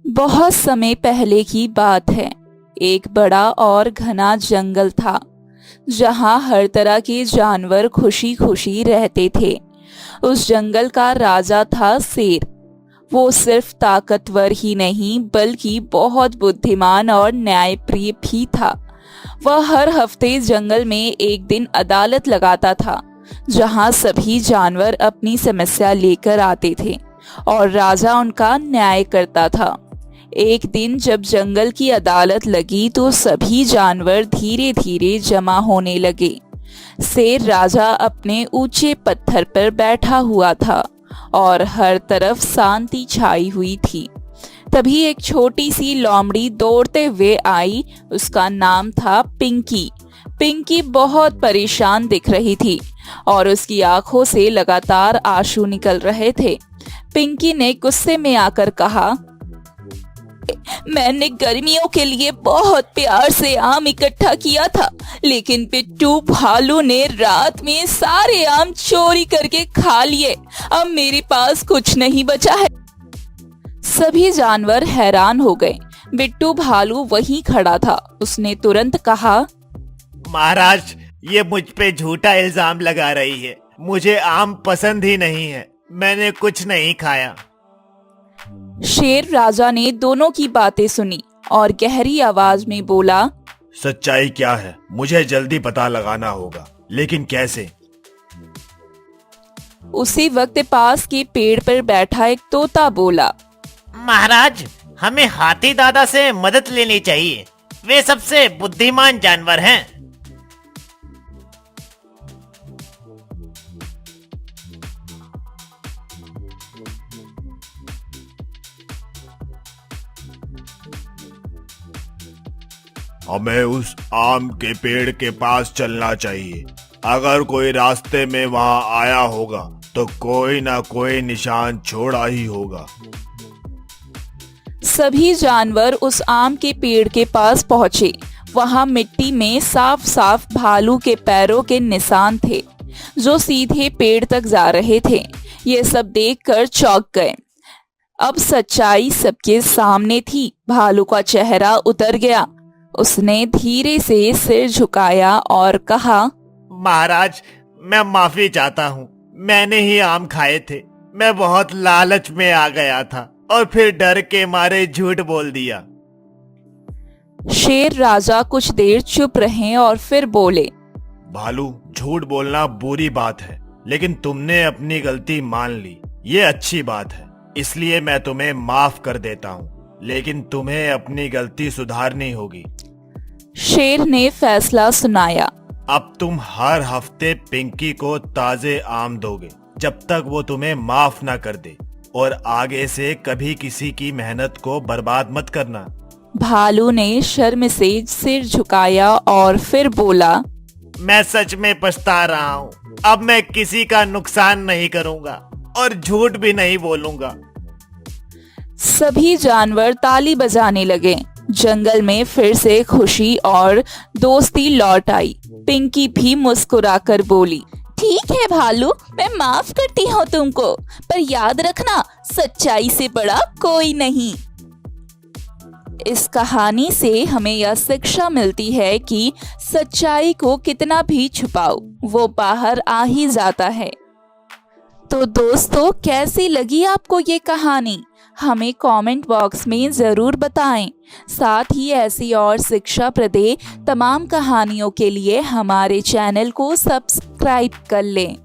बहुत समय पहले की बात है। एक बड़ा और घना जंगल था जहां हर तरह के जानवर खुशी खुशी रहते थे। उस जंगल का राजा था शेर। वो सिर्फ ताकतवर ही नहीं बल्कि बहुत बुद्धिमान और न्यायप्रिय भी था। वह हर हफ्ते जंगल में एक दिन अदालत लगाता था जहां सभी जानवर अपनी समस्या लेकर आते थे और राजा उनका न्याय करता था। एक दिन जब जंगल की अदालत लगी तो सभी जानवर धीरे धीरे जमा होने लगे। शेर राजा अपने ऊंचे पत्थर पर बैठा हुआ था और हर तरफ शांति छाई हुई थी। तभी एक छोटी सी लोमड़ी दौड़ते हुए आई। उसका नाम था पिंकी। पिंकी बहुत परेशान दिख रही थी और उसकी आंखों से लगातार आंसू निकल रहे थे। पिंकी ने गुस्से में आकर कहा, मैंने गर्मियों के लिए बहुत प्यार से आम इकट्ठा किया था, लेकिन बिट्टू भालू ने रात में सारे आम चोरी करके खा लिए। अब मेरे पास कुछ नहीं बचा है। सभी जानवर हैरान हो गए। बिट्टू भालू वहीं खड़ा था। उसने तुरंत कहा, महाराज, ये मुझ पे झूठा इल्जाम लगा रही है। मुझे आम पसंद ही नहीं है। मैंने कुछ नहीं खाया। शेर राजा ने दोनों की बातें सुनी और गहरी आवाज में बोला, सच्चाई क्या है मुझे जल्दी पता लगाना होगा, लेकिन कैसे? उसी वक्त पास के पेड़ पर बैठा एक तोता बोला, महाराज, हमें हाथी दादा से मदद लेनी चाहिए। वे सबसे बुद्धिमान जानवर हैं। हमें उस आम के पेड़ के पास चलना चाहिए। अगर कोई रास्ते में वहां आया होगा तो कोई ना कोई निशान छोड़ा ही होगा। सभी जानवर उस आम के पेड़ के पास पहुंचे। वहां मिट्टी में साफ साफ भालू के पैरों के निशान थे जो सीधे पेड़ तक जा रहे थे। ये सब देखकर चौंक गए। अब सच्चाई सबके सामने थी। भालू का चेहरा उतर गया। उसने धीरे से सिर झुकाया और कहा, महाराज, मैं माफी चाहता हूँ। मैंने ही आम खाए थे। मैं बहुत लालच में आ गया था और फिर डर के मारे झूठ बोल दिया। शेर राजा कुछ देर चुप रहे और फिर बोले, भालू, झूठ बोलना बुरी बात है, लेकिन तुमने अपनी गलती मान ली। ये अच्छी बात है, इसलिए मैं तुम्हें माफ कर देता हूँ, लेकिन तुम्हें अपनी गलती सुधारनी होगी। शेर ने फैसला सुनाया, अब तुम हर हफ्ते पिंकी को ताजे आम दोगे जब तक वो तुम्हें माफ ना कर दे, और आगे से कभी किसी की मेहनत को बर्बाद मत करना। भालू ने शर्म से सिर झुकाया और फिर बोला, मैं सच में पछता रहा हूँ। अब मैं किसी का नुकसान नहीं करूँगा और झूठ भी नहीं बोलूंगा। सभी जानवर ताली बजाने लगे। जंगल में फिर से खुशी और दोस्ती लौट आई। पिंकी भी मुस्कुराकर बोली, ठीक है भालू, मैं माफ करती हूँ तुमको, पर याद रखना, सच्चाई से बड़ा कोई नहीं। इस कहानी से हमें यह शिक्षा मिलती है कि सच्चाई को कितना भी छुपाओ, वो बाहर आ ही जाता है। तो दोस्तों, कैसी लगी आपको ये कहानी? हमें कमेंट बॉक्स में ज़रूर बताएं। साथ ही ऐसी और शिक्षाप्रद तमाम कहानियों के लिए हमारे चैनल को सब्सक्राइब कर लें।